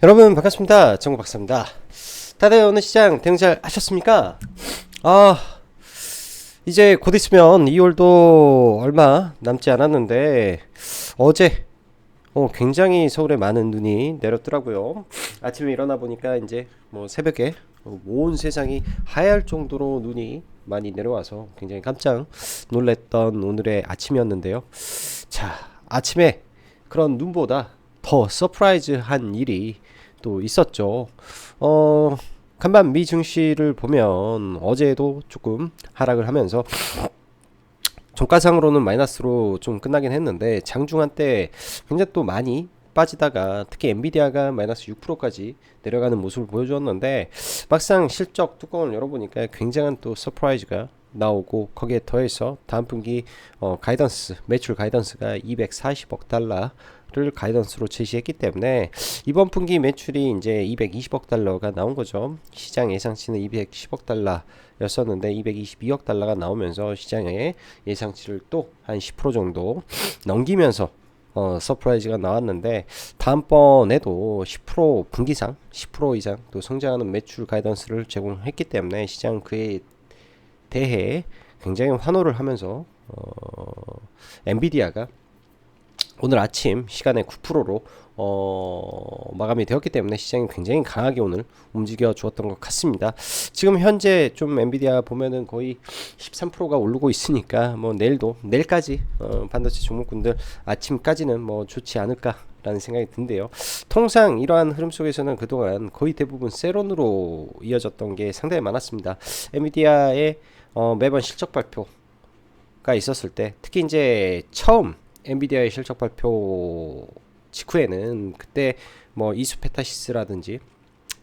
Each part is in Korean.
여러분 반갑습니다. 정국박사입니다. 다들 오늘 시장 대응 잘 하셨습니까? 이제 곧 있으면 2월도 얼마 남지 않았는데 어제 굉장히 서울에 많은 눈이 내렸더라고요. 아침에 일어나 보니까 이제 뭐 새벽에 온 세상이 하얄 정도로 눈이 많이 내려와서 굉장히 깜짝 놀랐던 오늘의 아침이었는데요. 자, 아침에 그런 눈보다 더 서프라이즈한 일이 또 있었죠. 어, 간밤 미 증시를 보면 어제도 조금 하락을 하면서 종가상으로는 마이너스로 좀 끝나긴 했는데 장중한 때 굉장히 또 많이 빠지다가 특히 엔비디아가 마이너스 6%까지 내려가는 모습을 보여주었는데 막상 실적 뚜껑을 열어보니까 굉장한 또 서프라이즈가 나오고 거기에 더해서 다음 분기 가이던스 매출 가이던스가 240억 달러를 가이던스로 제시했기 때문에 이번 분기 매출이 이제 220억 달러가 나온 거죠. 시장 예상치는 210억 달러였었는데 222억 달러가 나오면서 시장의 예상치를 또 한 10% 정도 넘기면서 서프라이즈가 나왔는데 다음번에도 10% 분기상 10% 이상 또 성장하는 매출 가이던스를 제공했기 때문에 시장 그에 대해 굉장히 환호를 하면서 엔비디아가 오늘 아침 시간에 9%로 마감이 되었기 때문에 시장이 굉장히 강하게 오늘 움직여 주었던 것 같습니다. 지금 현재 좀 엔비디아 보면은 거의 13%가 오르고 있으니까 뭐 내일까지 반도체 종목군들 아침까지는 뭐 좋지 않을까라는 생각이 든대요. 통상 이러한 흐름 속에서는 그동안 거의 대부분 세론으로 이어졌던 게 상당히 많았습니다. 엔비디아의 매번 실적 발표가 있었을 때 특히 이제 처음 엔비디아의 실적 발표 직후에는 그때 뭐 이수페타시스라든지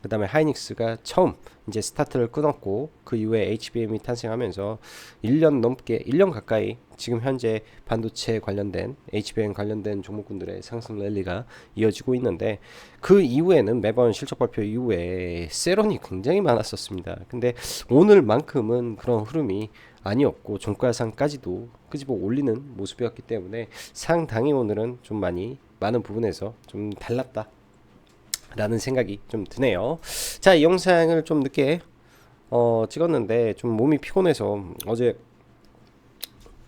그 다음에 하이닉스가 처음 이제 스타트를 끊었고 그 이후에 HBM이 탄생하면서 1년 가까이 지금 현재 반도체 관련된 HBM 관련된 종목군들의 상승 랠리가 이어지고 있는데 그 이후에는 매번 실적 발표 이후에 세론이 굉장히 많았었습니다. 근데 오늘만큼은 그런 흐름이 아니었고 종가상까지도 끄집어 올리는 모습이었기 때문에 상당히 오늘은 좀 많은 부분에서 좀 달랐다 라는 생각이 좀 드네요. 자, 이 영상을 좀 늦게 찍었는데 좀 몸이 피곤해서 어제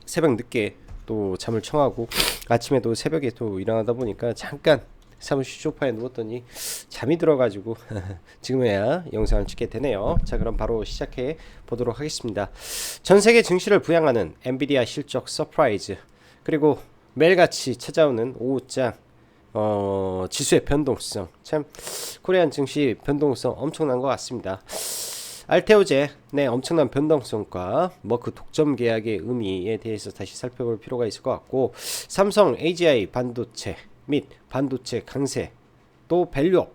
새벽 늦게 또 잠을 청하고 아침에도 새벽에 또 일어나다 보니까 잠깐 사무실 소파에 누웠더니 잠이 들어가지고 지금에야 영상을 찍게 되네요. 자, 그럼 바로 시작해 보도록 하겠습니다. 전 세계 증시를 부양하는 엔비디아 실적 서프라이즈, 그리고 매일같이 찾아오는 오후장 지수의 변동성, 참 코리안 증시 변동성 엄청난 것 같습니다. 알테오제 네 엄청난 변동성과 머크 독점 계약의 의미에 대해서 다시 살펴볼 필요가 있을 것 같고, 삼성 AGI 반도체 및 반도체 강세, 또 밸류업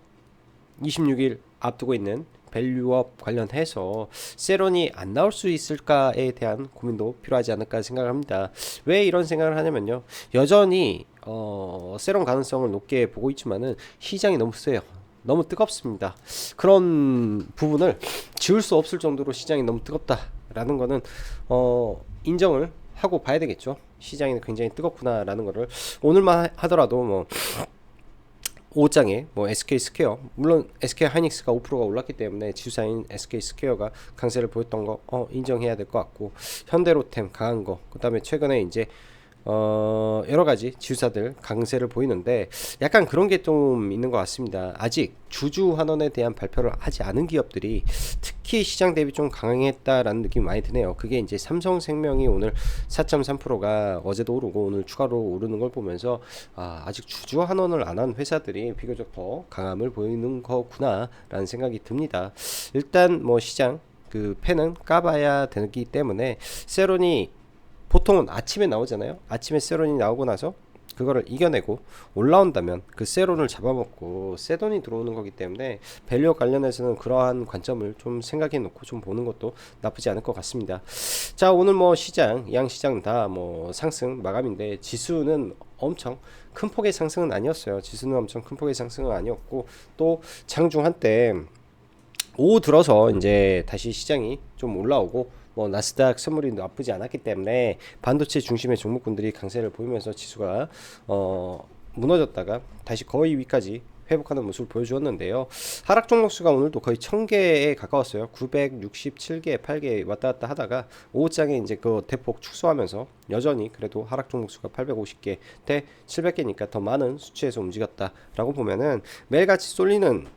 26일 앞두고 있는 밸류업 관련해서 세론이 안 나올 수 있을까에 대한 고민도 필요하지 않을까 생각합니다. 왜 이런 생각을 하냐면요, 여전히 세론 가능성을 높게 보고 있지만은 시장이 너무 세요. 너무 뜨겁습니다. 그런 부분을 지울 수 없을 정도로 시장이 너무 뜨겁다라는 거는 인정을 하고 봐야 되겠죠. 시장이 굉장히 뜨겁구나라는 거를 오늘만 하더라도 뭐 5장에 뭐 SK 스퀘어, 물론 SK 하이닉스가 5%가 올랐기 때문에 지수사인 SK 스퀘어가 강세를 보였던 거 인정해야 될 것 같고, 현대로템 강한 거, 그다음에 최근에 이제 여러 가지 지수사들 강세를 보이는데 약간 그런 게 좀 있는 것 같습니다. 아직 주주 환원에 대한 발표를 하지 않은 기업들이 특히 시장 대비 좀 강했다라는 느낌이 많이 드네요. 그게 이제 삼성생명이 오늘 4.3%가 어제도 오르고 오늘 추가로 오르는 걸 보면서 아직 주주 환원을 안 한 회사들이 비교적 더 강함을 보이는 거구나라는 생각이 듭니다. 일단 뭐 시장 그 패는 까봐야 되기 때문에 세론이 보통은 아침에 나오잖아요. 아침에 세론이 나오고 나서 그거를 이겨내고 올라온다면 그 세론을 잡아먹고 세돈이 들어오는 거기 때문에 밸류 관련해서는 그러한 관점을 좀 생각해 놓고 좀 보는 것도 나쁘지 않을 것 같습니다. 자, 오늘 뭐 시장 양시장 다 뭐 상승 마감인데 지수는 엄청 큰 폭의 상승은 아니었어요. 지수는 엄청 큰 폭의 상승은 아니었고, 또 장중 한때 오후 들어서 이제 다시 시장이 좀 올라오고 뭐 나스닥 선물이 나쁘지 않았기 때문에 반도체 중심의 종목군들이 강세를 보이면서 지수가 무너졌다가 다시 거의 위까지 회복하는 모습을 보여주었는데요. 하락 종목 수가 오늘도 거의 1000개에 가까웠어요. 967개, 8개 왔다 갔다 하다가 오후장에 이제 그 대폭 축소하면서 여전히 그래도 하락 종목 수가 850개 대 700개니까 더 많은 수치에서 움직였다라고 보면은 매일같이 쏠리는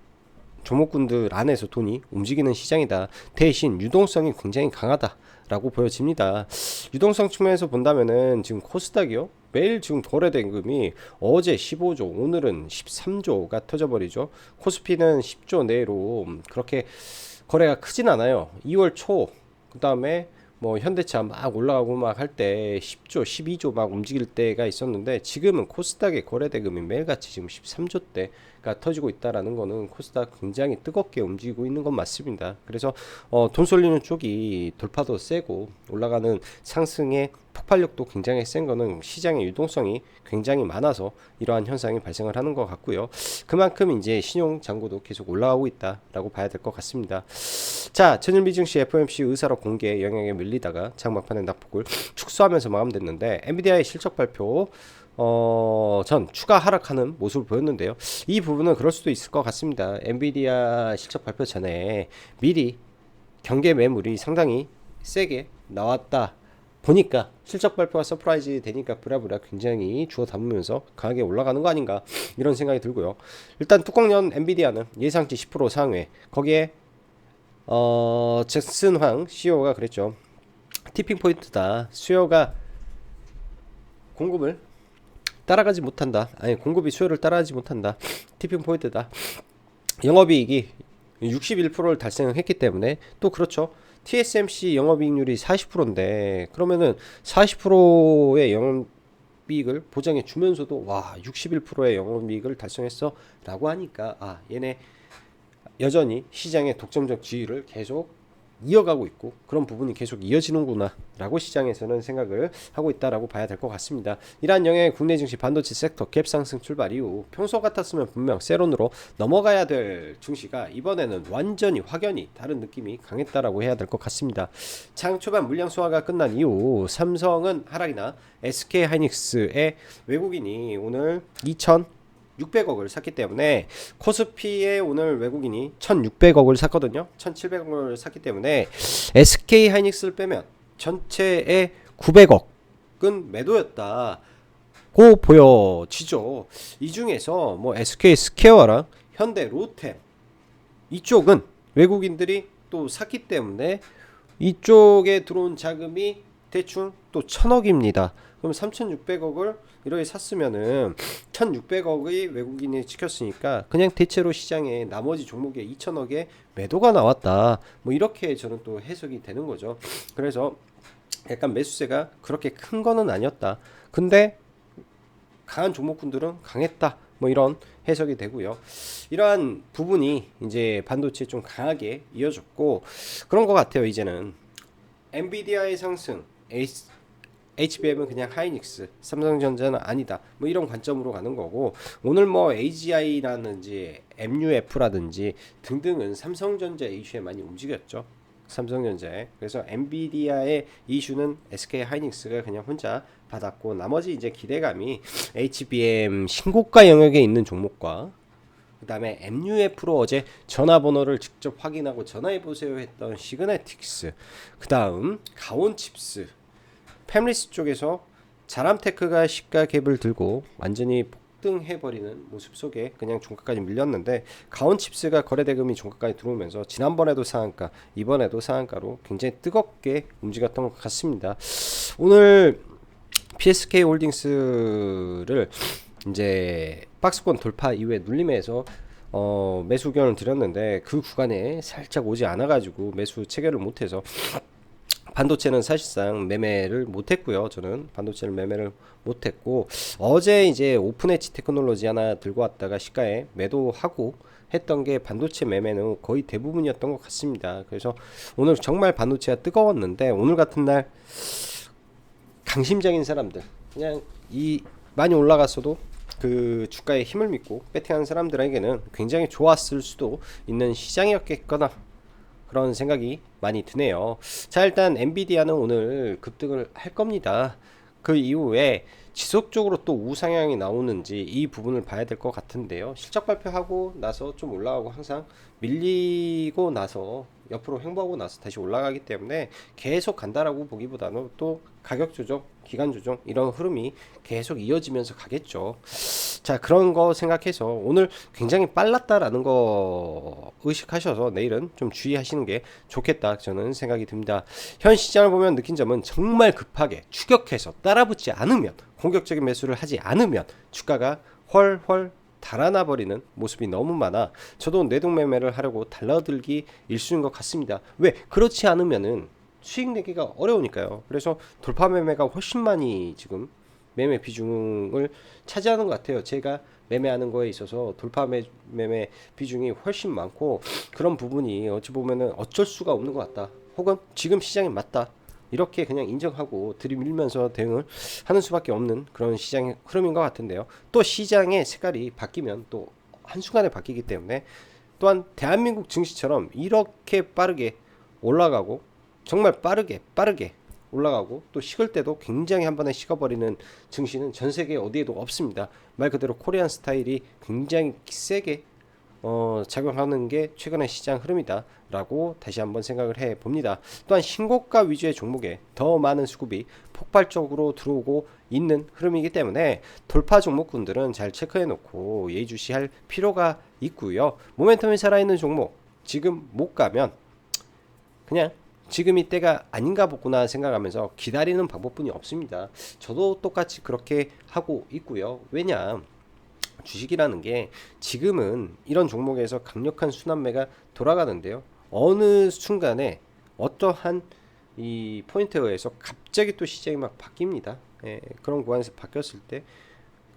종목군들 안에서 돈이 움직이는 시장이다. 대신 유동성이 굉장히 강하다라고 보여집니다. 유동성 측면에서 본다면은 지금 코스닥이요. 매일 지금 거래 대금이 어제 15조, 오늘은 13조가 터져버리죠. 코스피는 10조 내로 그렇게 거래가 크진 않아요. 2월 초, 그 다음에 뭐 현대차 막 올라가고 막 할 때 10조, 12조 막 움직일 때가 있었는데 지금은 코스닥의 거래 대금이 매일같이 지금 13조대가 터지고 있다라는 거는 코스닥 굉장히 뜨겁게 움직이고 있는 건 맞습니다. 그래서 돈 쏠리는 쪽이 돌파도 세고 올라가는 상승의 폭발력도 굉장히 센 거는 시장의 유동성이 굉장히 많아서 이러한 현상이 발생을 하는 것 같고요. 그만큼 이제 신용 잔고도 계속 올라가고 있다라고 봐야 될 것 같습니다. 자, 전일미 증시 FOMC 의사로 공개 영향에 밀리다가 장막판에 낙폭을 축소하면서 마감됐는데 엔비디아의 실적 발표 전 추가 하락하는 모습을 보였는데요. 이 부분은 그럴 수도 있을 것 같습니다. 엔비디아 실적 발표 전에 미리 경계 매물이 상당히 세게 나왔다 보니까 실적 발표가 서프라이즈 되니까 부랴부랴 굉장히 주워 담으면서 강하게 올라가는 거 아닌가 이런 생각이 들고요. 일단 뚜껑연 엔비디아는 예상치 10% 상회, 거기에 잭슨 황 CEO가 그랬죠. 티핑 포인트다. 수요가 공급을 따라가지 못한다. 아니, 공급이 수요를 따라가지 못한다. 티핑 포인트다. 영업이익이 61%를 달성했기 때문에 또 그렇죠. TSMC 영업이익률이 40%인데 그러면은 40%의 영업이익을 보장해 주면서도 와 61%의 영업이익을 달성했어 라고 하니까 아 얘네 여전히 시장의 독점적 지위를 계속 이어가고 있고 그런 부분이 계속 이어지는구나 라고 시장에서는 생각을 하고 있다라고 봐야 될 것 같습니다. 이러한 영향의 국내 증시 반도체 섹터 갭 상승 출발 이후 평소 같았으면 분명 세론으로 넘어가야 될 증시가 이번에는 완전히 확연히 다른 느낌이 강했다라고 해야 될 것 같습니다. 장 초반 물량 소화가 끝난 이후 삼성은 하락이나 SK하이닉스의 외국인이 오늘 600억을 샀기 때문에 코스피에 오늘 외국인이 1600억을 샀거든요. 1700억을 샀기 때문에 SK하이닉스를 빼면 전체의 900억은 매도였다 고 보여지죠. 이 중에서 뭐 SK 스퀘어랑 현대 롯데 이쪽은 외국인들이 또 샀기 때문에 이쪽에 들어온 자금이 대충 또 1000억입니다. 그럼 3600억을 이렇게 샀으면은 1600억의 외국인이 지켰으니까 그냥 대체로 시장에 나머지 종목에 2000억의 매도가 나왔다. 뭐 이렇게 저는 또 해석이 되는 거죠. 그래서 약간 매수세가 그렇게 큰 거는 아니었다. 근데 강한 종목군들은 강했다. 뭐 이런 해석이 되고요. 이러한 부분이 이제 반도체에 좀 강하게 이어졌고 그런 것 같아요. 이제는 엔비디아의 상승, HBM은 그냥 하이닉스, 삼성전자는 아니다. 뭐 이런 관점으로 가는 거고 오늘 뭐 AGI라든지 MUF라든지 등등은 삼성전자 이슈에 많이 움직였죠. 삼성전자에. 그래서 엔비디아의 이슈는 SK 하이닉스가 그냥 혼자 받았고 나머지 이제 기대감이 HBM 신고가 영역에 있는 종목과 그 다음에 MUF로 어제 전화번호를 직접 확인하고 전화해보세요 했던 시그네틱스, 그 다음 가온칩스, 팹리스 쪽에서 자람테크가 시가 갭을 들고 완전히 폭등해버리는 모습 속에 그냥 종가까지 밀렸는데 가온칩스가 거래대금이 종가까지 들어오면서 지난번에도 상한가 이번에도 상한가로 굉장히 뜨겁게 움직였던 것 같습니다. 오늘 PSK 홀딩스를 이제 박스권 돌파 이후에 눌림에서 매수 의견을 드렸는데 그 구간에 살짝 오지 않아 가지고 매수 체결을 못해서 반도체는 사실상 매매를 못했고요. 저는 반도체를 매매를 못했고 어제 이제 오픈 엣지 테크놀로지 하나 들고 왔다가 시가에 매도하고 했던 게 반도체 매매는 거의 대부분이었던 것 같습니다. 그래서 오늘 정말 반도체가 뜨거웠는데 오늘 같은 날 강심장인 사람들 그냥 이 많이 올라갔어도 그 주가의 힘을 믿고 배팅하는 사람들에게는 굉장히 좋았을 수도 있는 시장이었겠거나 그런 생각이 많이 드네요. 자, 일단 엔비디아는 오늘 급등을 할 겁니다. 그 이후에 지속적으로 또 우상향이 나오는지 이 부분을 봐야 될 것 같은데요. 실적 발표하고 나서 좀 올라가고 항상 밀리고 나서 옆으로 횡보하고 나서 다시 올라가기 때문에 계속 간다라고 보기보다는 또 가격 조정, 기간 조정 이런 흐름이 계속 이어지면서 가겠죠. 자, 그런 거 생각해서 오늘 굉장히 빨랐다라는 거 의식하셔서 내일은 좀 주의하시는 게 좋겠다 저는 생각이 듭니다. 현 시장을 보면 느낀 점은 정말 급하게 추격해서 따라붙지 않으면, 공격적인 매수를 하지 않으면 주가가 헐헐 달아나 버리는 모습이 너무 많아 저도 내동매매를 하려고 달라들기 일쑤인 것 같습니다. 왜? 그렇지 않으면은 수익 내기가 어려우니까요. 그래서 돌파 매매가 훨씬 많이 지금 매매 비중을 차지하는 것 같아요. 제가 매매하는 거에 있어서 돌파 매매 비중이 훨씬 많고, 그런 부분이 어찌 보면은 어쩔 수가 없는 것 같다, 혹은 지금 시장이 맞다, 이렇게 그냥 인정하고 들이밀면서 대응을 하는 수밖에 없는 그런 시장의 흐름인 것 같은데요. 또 시장의 색깔이 바뀌면 또 한순간에 바뀌기 때문에, 또한 대한민국 증시처럼 이렇게 빠르게 올라가고, 정말 빠르게 올라가고 또 식을 때도 굉장히 한 번에 식어버리는 증시는 전 세계 어디에도 없습니다. 말 그대로 코리안 스타일이 굉장히 세게 작용하는 게 최근의 시장 흐름이다 라고 다시 한번 생각을 해 봅니다. 또한 신고가 위주의 종목에 더 많은 수급이 폭발적으로 들어오고 있는 흐름이기 때문에 돌파 종목군들은 잘 체크해 놓고 예의주시할 필요가 있고요. 모멘텀이 살아있는 종목 지금 못 가면 그냥 지금이 때가 아닌가 보구나 생각하면서 기다리는 방법뿐이 없습니다. 저도 똑같이 그렇게 하고 있고요. 왜냐, 주식이라는 게 지금은 이런 종목에서 강력한 순환매가 돌아가는데요. 어느 순간에 어떠한 이 포인트에 의해서 갑자기 또 시장이 막 바뀝니다. 예, 그런 구간에서 바뀌었을 때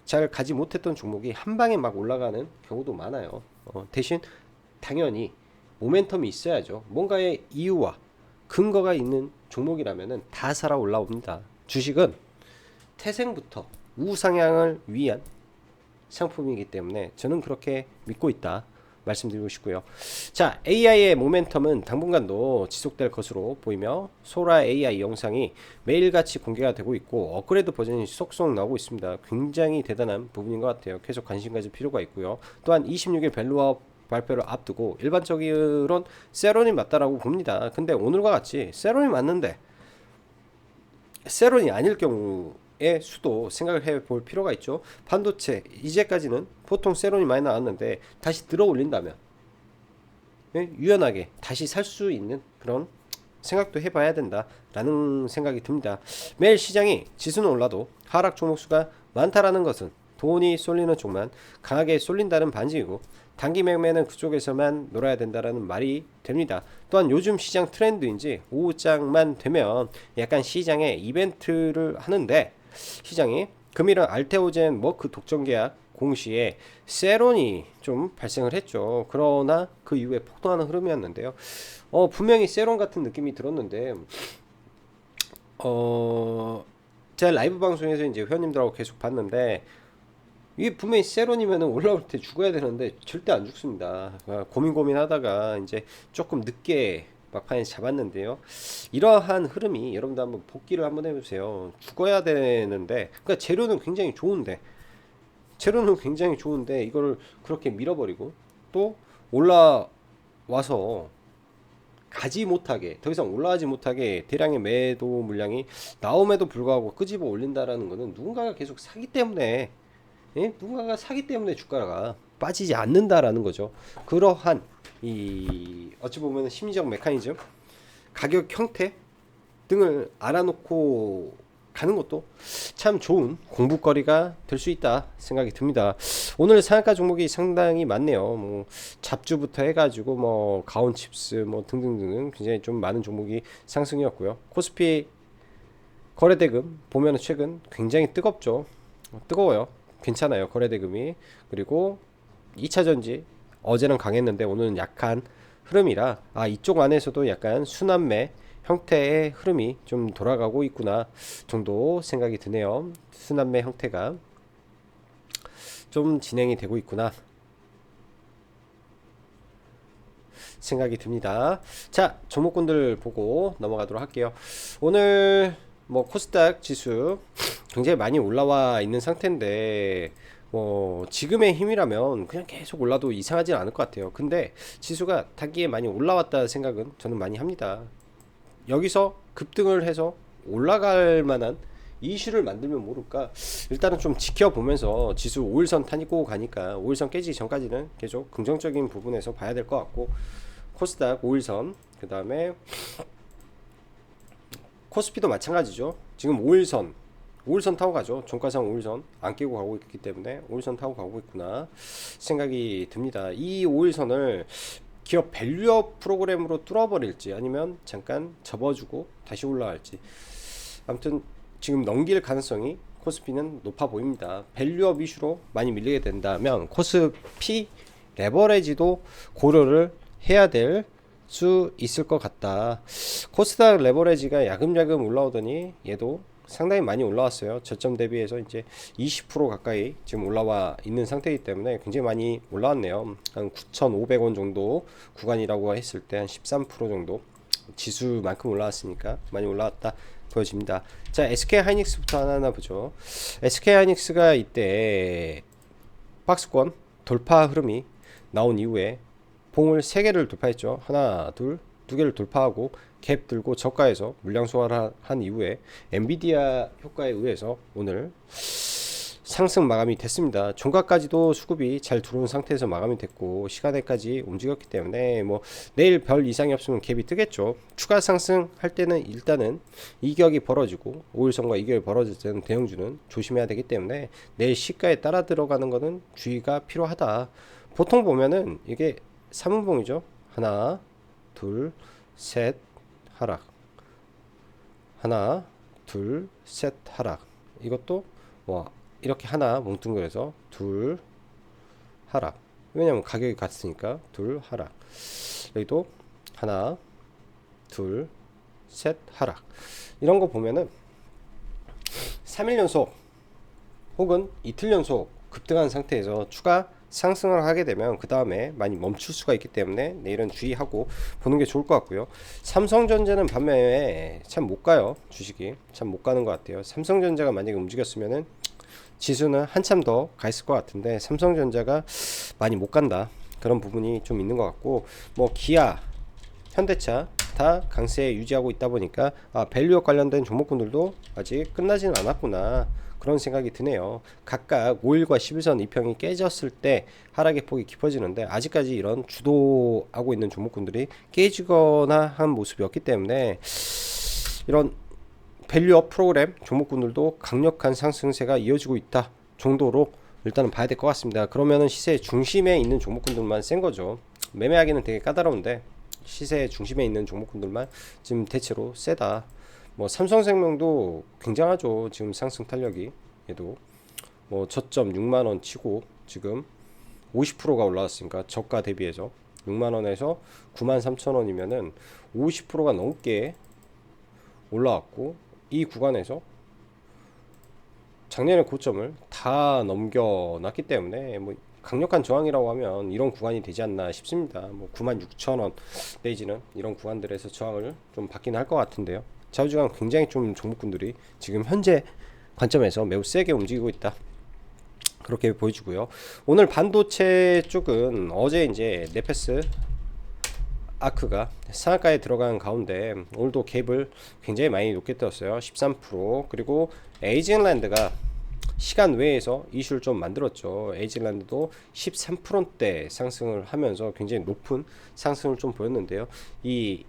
잘 가지 못했던 종목이 한 방에 막 올라가는 경우도 많아요. 대신 당연히 모멘텀이 있어야죠. 뭔가의 이유와 근거가 있는 종목이라면은 다 살아 올라옵니다. 주식은 태생부터 우상향을 위한 상품이기 때문에 저는 그렇게 믿고 있다 말씀드리고 싶고요. 자, AI의 모멘텀은 당분간도 지속될 것으로 보이며 소라 AI 영상이 매일같이 공개가 되고 있고 업그레이드 버전이 속속 나오고 있습니다. 굉장히 대단한 부분인 것 같아요. 계속 관심 가질 필요가 있고요. 또한 26일 밸류업 발표를 앞두고 일반적으로는 세론이 맞다라고 봅니다. 근데 오늘과 같이 세론이 맞는데 세론이 아닐 경우의 수도 생각을 해볼 필요가 있죠. 반도체 이제까지는 보통 세론이 많이 나왔는데 다시 들어 올린다면 유연하게 다시 살 수 있는 그런 생각도 해봐야 된다라는 생각이 듭니다. 매일 시장이 지수는 올라도 하락 종목 수가 많다라는 것은 돈이 쏠리는 쪽만 강하게 쏠린다는 반증이고, 단기 매매는 그쪽에서만 놀아야 된다라는 말이 됩니다. 또한 요즘 시장 트렌드인지 오후장만 되면 약간 시장에 이벤트를 하는데, 시장이 금일은 알테오젠 머크 독점 계약 공시에 세론이 좀 발생을 했죠. 그러나 그 이후에 폭등하는 흐름이었는데요. 분명히 세론 같은 느낌이 들었는데, 제가 라이브 방송에서 이제 회원님들하고 계속 봤는데, 이게 분명히 세론이면 올라올 때 죽어야 되는데 절대 안 죽습니다. 고민하다가 이제 조금 늦게 막판에 잡았는데요. 이러한 흐름이 여러분들 한번 복기를 한번 해보세요. 죽어야 되는데, 그러니까 재료는 굉장히 좋은데 이거를 그렇게 밀어버리고 또 올라와서 가지 못하게, 더 이상 올라가지 못하게 대량의 매도 물량이 나옴에도 불구하고 끄집어 올린다라는 거는 누군가가 계속 사기 때문에, 누군가가 사기 때문에 주가가 빠지지 않는다라는 거죠. 그러한 이 어찌 보면 심리적 메커니즘, 가격 형태 등을 알아놓고 가는 것도 참 좋은 공부거리가 될 수 있다 생각이 듭니다. 오늘 상한가 종목이 상당히 많네요. 뭐 잡주부터 해가지고 뭐 가온칩스 뭐 등등등 굉장히 좀 많은 종목이 상승이었고요. 코스피 거래대금 보면 최근 굉장히 뜨겁죠. 뜨거워요. 괜찮아요. 거래대금이. 그리고 2차전지 어제는 강했는데 오늘은 약한 흐름이라 이쪽 안에서도 약간 순환매 형태의 흐름이 좀 돌아가고 있구나 정도 생각이 드네요. 순환매 형태가 좀 진행이 되고 있구나 생각이 듭니다. 자, 종목군들 보고 넘어가도록 할게요. 오늘 뭐 코스닥 지수 굉장히 많이 올라와 있는 상태인데 뭐 지금의 힘이라면 그냥 계속 올라도 이상하진 않을 것 같아요. 근데 지수가 단기에 많이 올라왔다 생각은 저는 많이 합니다. 여기서 급등을 해서 올라갈 만한 이슈를 만들면 모를까. 일단은 좀 지켜보면서 지수 5일선 타고 가니까 5일선 깨지기 전까지는 계속 긍정적인 부분에서 봐야 될 것 같고, 코스닥 5일선, 그 다음에 코스피도 마찬가지죠. 지금 5일선 타고 가죠. 종가상 5일선 안 깨고 가고 있기 때문에 5일선 타고 가고 있구나 생각이 듭니다. 이 5일선을 기업 밸류업 프로그램으로 뚫어버릴지 아니면 잠깐 접어주고 다시 올라갈지, 아무튼 지금 넘길 가능성이 코스피는 높아 보입니다. 밸류업 이슈로 많이 밀리게 된다면 코스피 레버리지도 고려를 해야 될 수 있을 것 같다. 코스닥 레버리지가 야금야금 올라오더니 얘도 상당히 많이 올라왔어요. 저점 대비해서 이제 20% 가까이 지금 올라와 있는 상태이기 때문에 굉장히 많이 올라왔네요. 한 9,500원 정도 구간이라고 했을 때 한 13% 정도 지수만큼 올라왔으니까 많이 올라왔다 보여집니다. 자, SK 하이닉스부터 하나하나 보죠. SK 하이닉스가 이때 박스권 돌파 흐름이 나온 이후에 봉을 3개를 돌파했죠. 하나, 둘, 2개를 돌파하고 갭 들고 저가에서 물량 소화를 한 이후에 엔비디아 효과에 의해서 오늘 상승 마감이 됐습니다. 종가까지도 수급이 잘 들어온 상태에서 마감이 됐고 시간에까지 움직였기 때문에 뭐 내일 별 이상이 없으면 갭이 뜨겠죠. 추가 상승 할 때는 일단은 이격이 벌어지고 5일선과 이격이 벌어질 때는 대형주는 조심해야 되기 때문에 내일 시가에 따라 들어가는 것은 주의가 필요하다. 보통 보면은 이게 3분봉이죠. 하나, 둘, 셋, 하락. 하나, 둘, 셋, 하락. 이것도 뭐 이렇게 하나 뭉뚱그려서 둘, 하락. 왜냐면 가격이 같으니까 둘, 하락. 여기도 하나, 둘, 셋, 하락. 이런 거 보면은 3일 연속 혹은 이틀 연속 급등한 상태에서 추가 상승을 하게 되면 그 다음에 많이 멈출 수가 있기 때문에 내일은 주의하고 보는 게 좋을 것 같고요. 삼성전자는 반면에 참 못 가요. 주식이 참 못 가는 것 같아요. 삼성전자가 만약에 움직였으면은 지수는 한참 더 가 있을 것 같은데 삼성전자가 많이 못 간다, 그런 부분이 좀 있는 것 같고, 뭐 기아, 현대차 다 강세 유지하고 있다 보니까 밸류업 관련된 종목군들도 아직 끝나지는 않았구나, 그런 생각이 드네요. 각각 5일과 11선 이평이 깨졌을 때 하락의 폭이 깊어지는데 아직까지 이런 주도하고 있는 종목군들이 깨지거나 한 모습이 없기 때문에 이런 밸류업 프로그램 종목군들도 강력한 상승세가 이어지고 있다 정도로 일단은 봐야 될 것 같습니다. 그러면은 시세 중심에 있는 종목군들만 센 거죠. 매매하기는 되게 까다로운데 시세 중심에 있는 종목군들만 지금 대체로 세다. 뭐 삼성생명도 굉장하죠. 지금 상승 탄력이. 얘도 뭐 저점 6만원 치고 지금 50%가 올라왔으니까 저가 대비해서 6만원에서 93,000원이면은 50%가 넘게 올라왔고, 이 구간에서 작년의 고점을 다 넘겨놨기 때문에 뭐 강력한 저항이라고 하면 이런 구간이 되지 않나 싶습니다. 뭐 96,000원 내지는 이런 구간들에서 저항을 좀 받기는 할 것 같은데요. 좌우지간 굉장히 좀 종목군들이 지금 현재 관점에서 매우 세게 움직이고 있다, 그렇게 보여지고요. 오늘 반도체 쪽은 어제 이제 네페스 아크가 상한가에 들어간 가운데 오늘도 갭을 굉장히 많이 높게 떴어요. 13%. 그리고 에이징랜드가 시간 외에서 이슈를 좀 만들었죠. 에이징랜드도 13%대 상승을 하면서 굉장히 높은 상승을 좀 보였는데요. 이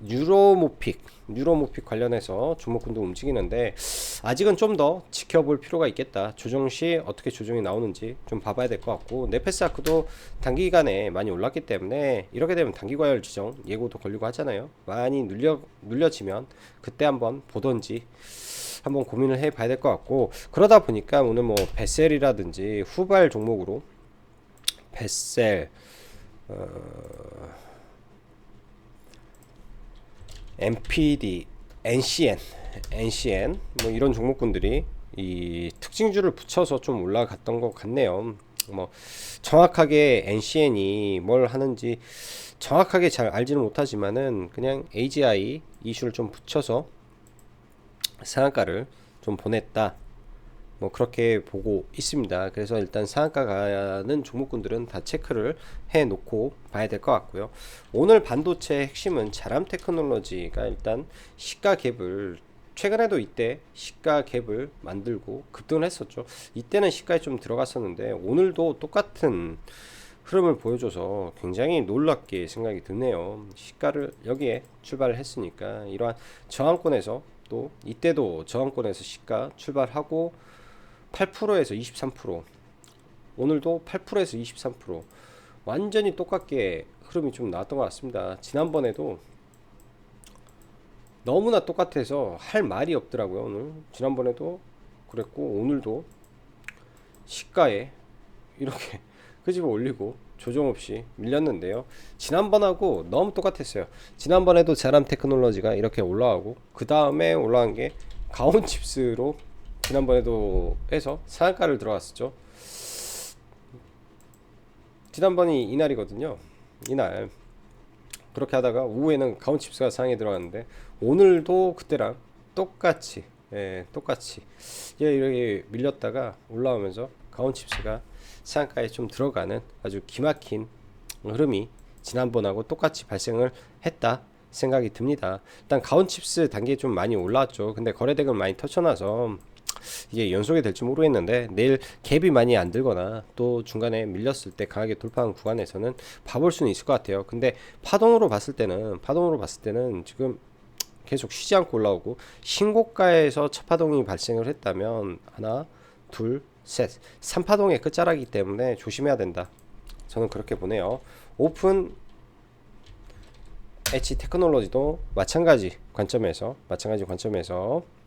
뉴로모픽 관련해서 종목군도 움직이는데 아직은 좀 더 지켜볼 필요가 있겠다. 조정 시 어떻게 조정이 나오는지 좀 봐봐야 될 것 같고, 네페스아크도 단기간에 많이 올랐기 때문에 이렇게 되면 단기과열 지정 예고도 걸리고 하잖아요. 많이 눌려지면 그때 한번 보던지 한번 고민을 해 봐야 될 것 같고, 그러다 보니까 오늘 뭐 베셀이라든지 후발 종목으로 베셀, MPD, NCN 뭐 이런 종목군들이 이 특징주를 붙여서 좀 올라갔던 것 같네요. 뭐 정확하게 NCN이 뭘 하는지 정확하게 잘 알지는 못하지만은 그냥 AGI 이슈를 좀 붙여서 상한가를 좀 보냈다, 뭐 그렇게 보고 있습니다. 그래서 일단 상한가 가는 종목군들은 다 체크를 해 놓고 봐야 될 것 같고요. 오늘 반도체 핵심은 자람 테크놀로지가 일단 시가 갭을, 최근에도 이때 시가 갭을 만들고 급등을 했었죠. 이때는 시가에 좀 들어갔었는데 오늘도 똑같은 흐름을 보여줘서 굉장히 놀랍게 생각이 드네요. 시가를 여기에 출발을 했으니까 이러한 저항권에서, 또 이때도 저항권에서 시가 출발하고 8%에서 23%, 오늘도 8%에서 23%, 완전히 똑같게 흐름이 좀 나왔던 것 같습니다. 지난번에도 너무나 똑같아서 할 말이 없더라고요. 오늘 지난번에도 그랬고 오늘도 시가에 이렇게 끄집어 올리고 조정 없이 밀렸는데요. 지난번하고 너무 똑같았어요. 지난번에도 자람 테크놀로지가 이렇게 올라가고 그 다음에 올라간 게 가온칩스로 지난번에도 해서 상한가를 들어갔었죠. 지난번이 이날이거든요. 이날 그렇게 하다가 오후에는 가온칩스가 상에 들어갔는데 오늘도 그때랑 똑같이, 똑같이 이렇게 밀렸다가 올라오면서 가온칩스가 상한가에 좀 들어가는 아주 기막힌 흐름이 지난번하고 똑같이 발생을 했다 생각이 듭니다. 일단 가온칩스 단계 좀 많이 올라왔죠. 근데 거래대금 많이 터쳐놔서 이게 연속이 될지 모르겠는데 내일 갭이 많이 안 들거나 또 중간에 밀렸을 때 강하게 돌파한 구간에서는 봐볼 수는 있을 것 같아요. 근데 파동으로 봤을 때는 지금 계속 쉬지 않고 올라오고 신고가에서 첫 파동이 발생을 했다면 하나, 둘, 셋, 3파동의 끝자락이기 때문에 조심해야 된다. 저는 그렇게 보네요. 오픈 엣지 테크놀로지도 마찬가지 관점에서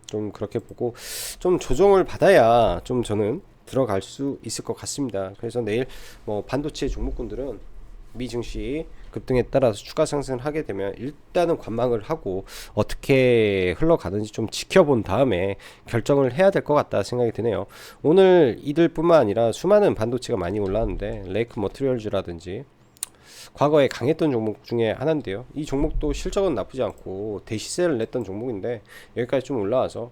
좀 그렇게 보고 좀 조정을 받아야 좀 저는 들어갈 수 있을 것 같습니다. 그래서 내일 뭐 반도체 종목군들은 미 증시 급등에 따라서 추가 상승을 하게 되면 일단은 관망을 하고 어떻게 흘러가는지 좀 지켜본 다음에 결정을 해야 될 것 같다 생각이 드네요. 오늘 이들뿐만 아니라 수많은 반도체가 많이 올랐는데 레이크 머티리얼즈라든지 과거에 강했던 종목 중에 하나인데요. 이 종목도 실적은 나쁘지 않고 대시세를 냈던 종목인데 여기까지 좀 올라와서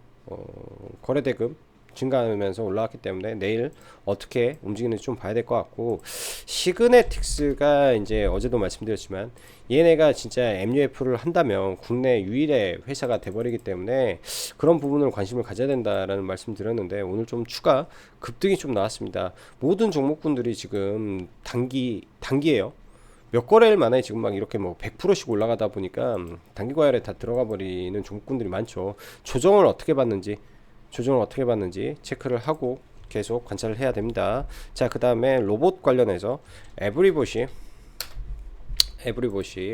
거래대금 증가하면서 올라왔기 때문에 내일 어떻게 움직이는지 좀 봐야 될 것 같고, 시그네틱스가 이제 어제도 말씀드렸지만 얘네가 진짜 MUF를 한다면 국내 유일의 회사가 돼버리기 때문에 그런 부분을 관심을 가져야 된다라는 말씀 드렸는데 오늘 좀 추가 급등이 좀 나왔습니다. 모든 종목군들이 지금 단기예요. 몇 거래일 만에 지금 막 이렇게 뭐 100%씩 올라가다 보니까 단기 과열에 다 들어가 버리는 종목군들이 많죠. 조정을 어떻게 받는지 체크를 하고 계속 관찰을 해야 됩니다. 자, 그 다음에 로봇 관련해서 에브리봇이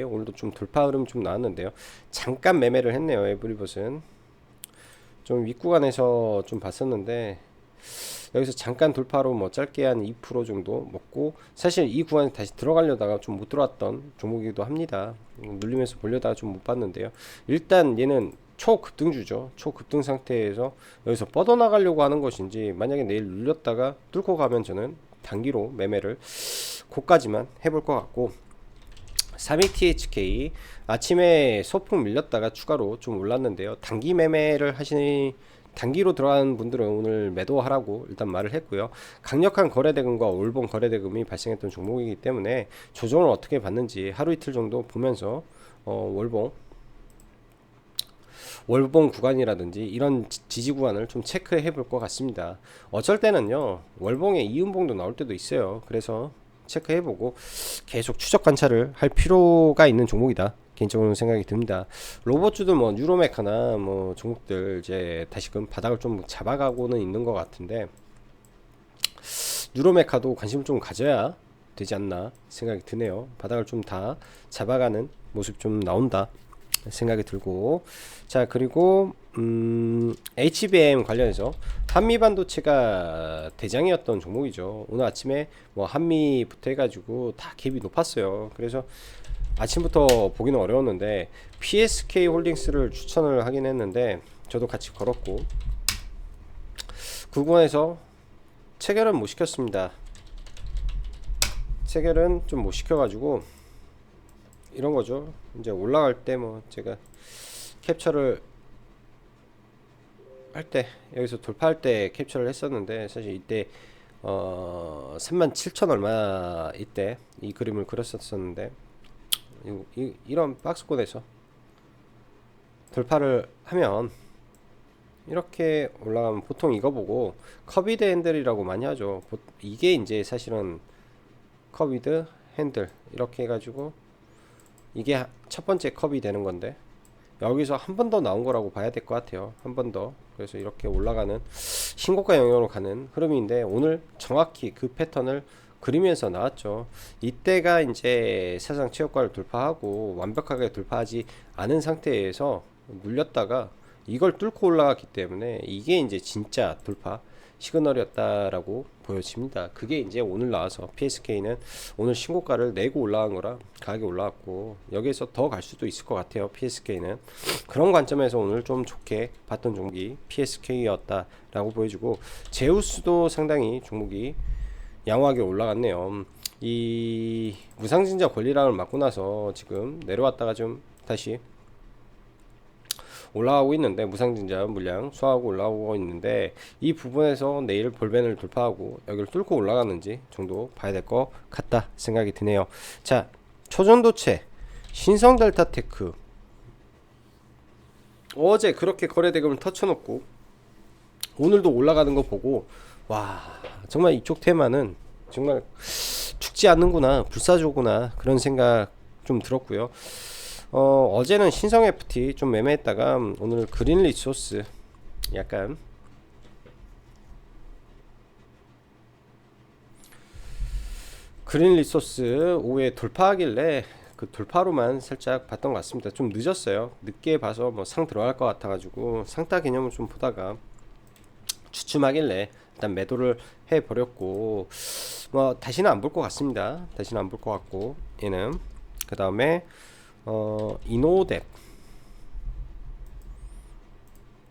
오늘도 좀 돌파 흐름 좀 나왔는데요. 잠깐 매매를 했네요. 에브리봇은 좀 윗구간에서 좀 봤었는데 여기서 잠깐 돌파로 뭐 짧게 한 2% 정도 먹고, 사실 이 구간에 다시 들어가려다가 좀 못 들어왔던 종목이기도 합니다. 눌리면서 보려다가 좀 못 봤는데요. 일단 얘는 초급등주죠. 초급등 상태에서 여기서 뻗어나가려고 하는 것인지, 만약에 내일 눌렸다가 뚫고 가면 저는 단기로 매매를 고까지만 해볼 것 같고, 32THK 아침에 소폭 밀렸다가 추가로 좀 올랐는데요. 단기로 들어가는 분들은 오늘 매도하라고 일단 말을 했고요. 강력한 거래대금과 올봉 거래대금이 발생했던 종목이기 때문에 조정을 어떻게 받는지 하루 이틀 정도 보면서 월봉 구간이라든지 이런 지지 구간을 좀 체크해 볼 것 같습니다. 어쩔 때는요 월봉에 이음봉도 나올 때도 있어요. 그래서 체크해보고 계속 추적 관찰을 할 필요가 있는 종목이다, 개인적으로 생각이 듭니다. 로봇주들 뭐 뉴로메카나 뭐 종목들 이제 다시금 바닥을 좀 잡아가고는 있는 것 같은데 뉴로메카도 관심을 좀 가져야 되지 않나 생각이 드네요. 바닥을 좀 다 잡아가는 모습 좀 나온다 생각이 들고, 자 그리고 HBM 관련해서 한미반도체가 대장이었던 종목이죠. 오늘 아침에 뭐 한미부터 해가지고 다 갭이 높았어요. 그래서 아침부터 보기는 어려웠는데 PSK 홀딩스를 추천을 하긴 했는데 저도 같이 걸었고 구간에서 체결은 못 시켰습니다. 체결은 좀 못 시켜가지고 이런 거죠. 이제 올라갈 때 뭐 제가 캡처를 할 때, 여기서 돌파할 때 캡처를 했었는데, 사실 이때 37,000 얼마 이때 이 그림을 그렸었었는데, 이런 박스권에서 돌파를 하면 이렇게 올라가면 보통 이거 보고 커비드 핸들이라고 많이 하죠. 이게 이제 사실은 커비드 핸들 이렇게 해가지고 이게 첫 번째 컵이 되는 건데, 여기서 한 번 더 나온 거라고 봐야 될 것 같아요. 한 번 더. 그래서 이렇게 올라가는 신고가 영역으로 가는 흐름인데, 오늘 정확히 그 패턴을 그리면서 나왔죠. 이때가 이제 사상 최고가를 돌파하고 완벽하게 돌파하지 않은 상태에서 눌렸다가 이걸 뚫고 올라갔기 때문에 이게 이제 진짜 돌파 시그널이었다라고 보여집니다. 그게 이제 오늘 나와서 PSK는 오늘 신고가를 내고 올라간 거라 가격이 올라왔고, 여기에서 더 갈 수도 있을 것 같아요. PSK는 그런 관점에서 오늘 좀 좋게 봤던 종목이 PSK였다라고 보여지고, 제우스도 상당히 종목이 양호하게 올라갔네요. 이 무상증자 권리락을 맞고 나서 지금 내려왔다가 좀 다시 올라가고 있는데, 무상증자 물량 소화하고 올라오고 있는데, 이 부분에서 내일 볼벤을 돌파하고 여기를 뚫고 올라가는지 정도 봐야 될 것 같다 생각이 드네요. 자, 초전도체 신성델타테크 어제 그렇게 거래대금을 터쳐놓고 오늘도 올라가는 거 보고, 와, 정말 이쪽 테마는 정말 죽지 않는구나, 불사조구나, 그런 생각 좀 들었고요. 어제는 신성 FT 좀 매매했다가 오늘 그린 리소스 약간 그린 리소스 오후에 돌파하길래 그 돌파로만 살짝 봤던 것 같습니다. 좀 늦었어요. 늦게 봐서 뭐 상 들어갈 것 같아가지고 상따 개념을 좀 보다가 주춤하길래 일단 매도를 해버렸고, 뭐 다시는 안 볼 것 같습니다. 다시는 안 볼 것 같고, 얘는 그 다음에 이노뎁,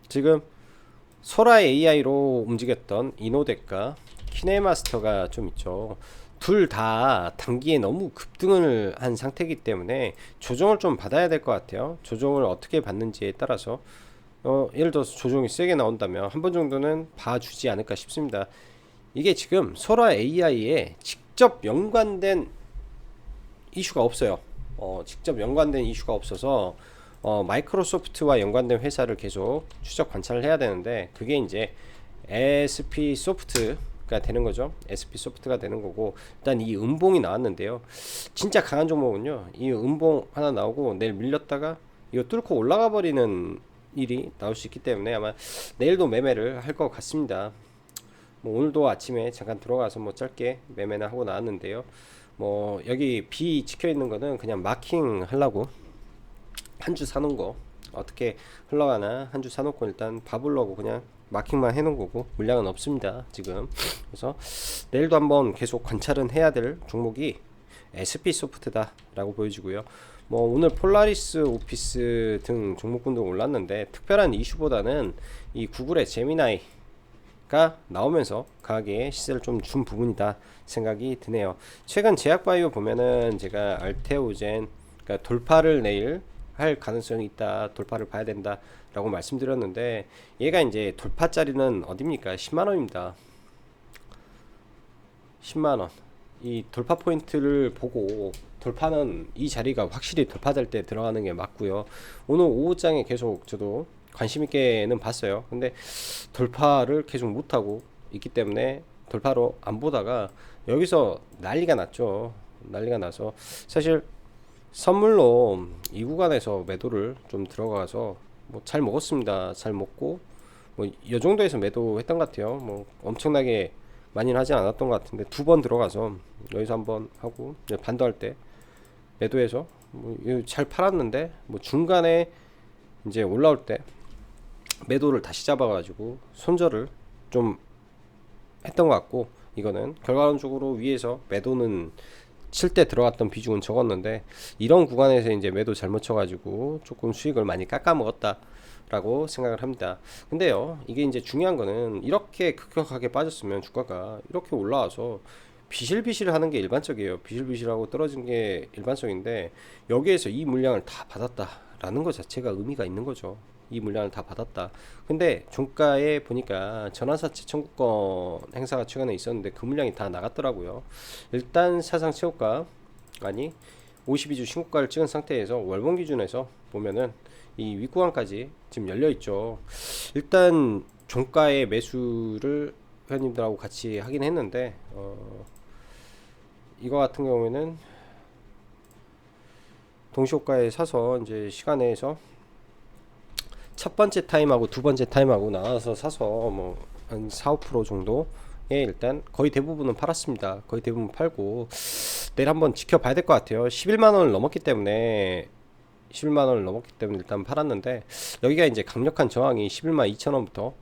지금 소라 AI로 움직였던 이노뎁과 키네마스터가 좀 있죠. 둘 다 단기에 너무 급등을 한 상태이기 때문에 조정을 좀 받아야 될 것 같아요. 조정을 어떻게 받는지에 따라서 예를 들어서 조정이 세게 나온다면 한 번 정도는 봐주지 않을까 싶습니다. 이게 지금 소라 AI에 직접 연관된 이슈가 없어요. 직접 연관된 이슈가 없어서 마이크로소프트와 연관된 회사를 계속 추적 관찰을 해야 되는데, 그게 이제 SP 소프트가 되는 거죠. SP 소프트가 되는 거고, 일단 이 음봉이 나왔는데요. 진짜 강한 종목은요, 이 음봉 하나 나오고 내일 밀렸다가 이거 뚫고 올라가 버리는 일이 나올 수 있기 때문에 아마 내일도 매매를 할 것 같습니다. 뭐 오늘도 아침에 잠깐 들어가서 뭐 짧게 매매는 하고 나왔는데요. 뭐 여기 B 찍혀 있는 거는 그냥 마킹 하려고 한 주 사놓은 거, 어떻게 흘러가나 한 주 사놓고 일단 봐보려고 그냥 마킹만 해놓은 거고, 물량은 없습니다 지금. 그래서 내일도 한번 계속 관찰은 해야 될 종목이 SP 소프트다 라고 보여지고요. 뭐 오늘 폴라리스 오피스 등 종목군도 올랐는데, 특별한 이슈보다는 이 구글의 제미나이가 나오면서 강하게 시세를 좀 준 부분이다 생각이 드네요. 최근 제약바이오 보면은 제가 알테오젠, 그러니까 돌파를 내일 할 가능성이 있다, 돌파를 봐야 된다 라고 말씀드렸는데, 얘가 이제 돌파짜리는 어딥니까? 10만원입니다 10만원. 이 돌파 포인트를 보고 돌파는 이 자리가 확실히 돌파될 때 들어가는 게 맞고요. 오늘 오후장에 계속 저도 관심 있게는 봤어요. 근데 돌파를 계속 못하고 있기 때문에 돌파로 안 보다가 여기서 난리가 났죠. 난리가 나서 사실 선물로 이 구간에서 매도를 좀 들어가서 뭐 잘 먹었습니다. 잘 먹고 뭐 이 정도에서 매도했던 것 같아요. 뭐 엄청나게 많이는 하지 않았던 것 같은데, 두 번 들어가서 여기서 한번 하고 반도할 때 매도해서 뭐 잘 팔았는데, 뭐 중간에 이제 올라올 때 매도를 다시 잡아가지고 손절을 좀 했던 것 같고, 이거는 결과론적으로 위에서 매도는 칠 때 들어갔던 비중은 적었는데, 이런 구간에서 이제 매도 잘못 쳐가지고 조금 수익을 많이 깎아먹었다 라고 생각을 합니다. 근데요, 이게 이제 중요한 거는 이렇게 급격하게 빠졌으면 주가가 이렇게 올라와서 비실비실 하는 게 일반적이에요. 비실비실하고 떨어지는 게 일반적인데, 여기에서 이 물량을 다 받았다 라는 것 자체가 의미가 있는 거죠. 이 물량을 다 받았다. 근데 종가에 보니까 전환사채 청구권 행사가 최근에 있었는데 그 물량이 다 나갔더라고요. 일단 사상 최고가 아니 52주 신고가를 찍은 상태에서 월봉 기준에서 보면은 이 윗구간까지 지금 열려 있죠. 일단 종가의 매수를 회원님들하고 같이 하긴 했는데 이거 같은 경우에는 동시호가에 사서 이제 시간에서 첫 번째 타임하고 두 번째 타임하고 나와서 사서 뭐 한 4, 5% 정도에 일단 거의 대부분은 팔았습니다. 거의 대부분 팔고 내일 한번 지켜봐야 될 것 같아요. 11만원을 넘었기 때문에 일단 팔았는데 여기가 이제 강력한 저항이 11만 2천원부터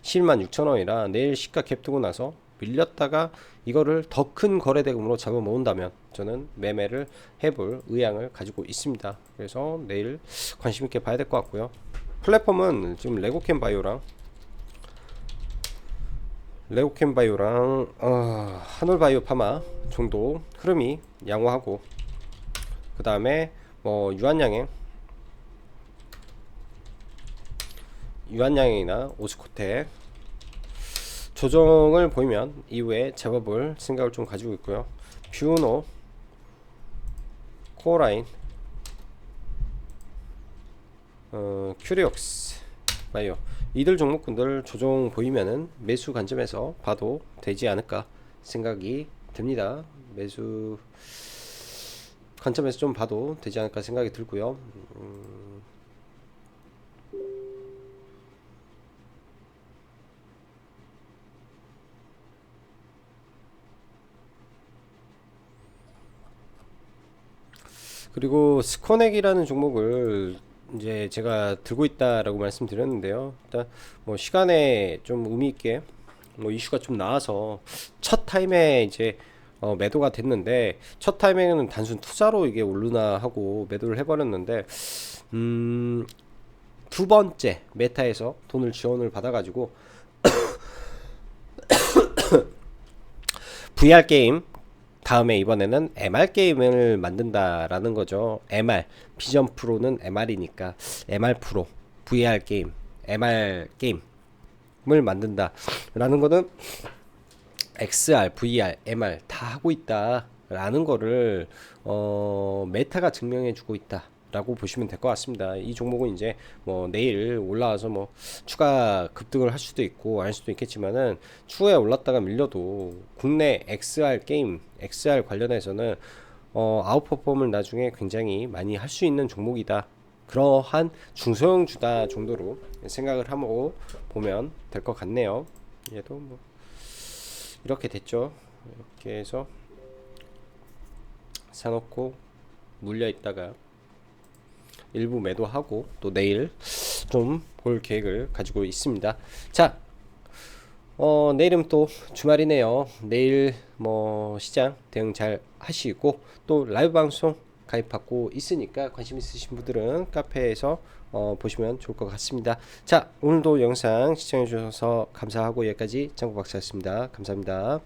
11만 6천원이라 내일 시가 갭 두고 나서 밀렸다가 이거를 더 큰 거래대금으로 잡아 모은다면 저는 매매를 해볼 의향을 가지고 있습니다. 그래서 내일 관심 있게 봐야 될 것 같고요. 플랫폼은 지금 레고캠바이오랑 한올바이오 파마 정도 흐름이 양호하고, 그 다음에 뭐 유한양행이나 오스코텍 조정을 보이면 이후에 잡아볼 생각을 좀 가지고 있고요. 뷰노, 코어라인, 큐리옥스 바이오, 이들 종목군들 조정 보이면은 매수 관점에서 봐도 되지 않을까 생각이 듭니다. 매수 관점에서 좀 봐도 되지 않을까 생각이 들고요. 그리고 스코넥이라는 종목을 이제 제가 들고 있다라고 말씀드렸는데요. 일단 뭐 시간에 좀 의미 있게 뭐 이슈가 좀 나와서 첫 타임에 이제 매도가 됐는데, 첫 타임에는 단순 투자로 이게 오르나 하고 매도를 해버렸는데 두 번째 메타에서 돈을 지원을 받아가지고 VR 게임 다음에 이번에는 MR 게임을 만든다라는 거죠. MR 비전 프로는 MR이니까 MR 프로 VR 게임 MR 게임을 만든다라는 거는 XR, VR, MR 다 하고 있다라는 거를 메타가 증명해주고 있다라고 보시면 될 것 같습니다. 이 종목은 이제 뭐 내일 올라와서 뭐 추가 급등을 할 수도 있고 안 할 수도 있겠지만은 추후에 올랐다가 밀려도 국내 XR 게임, XR 관련해서는 아웃퍼폼을 나중에 굉장히 많이 할 수 있는 종목이다. 그러한 중소형 주다 정도로 생각을 하고 보면 될 것 같네요. 얘도 뭐 이렇게 됐죠. 이렇게 해서 사놓고 물려 있다가 일부 매도하고 또 내일 좀 볼 계획을 가지고 있습니다. 자, 내일은 또 주말이네요. 내일 뭐 시장 대응 잘 하시고 또 라이브 방송 가입하고 있으니까 관심 있으신 분들은 카페에서 보시면 좋을 것 같습니다. 자, 오늘도 영상 시청해 주셔서 감사하고 여기까지 장구박사였습니다. 감사합니다.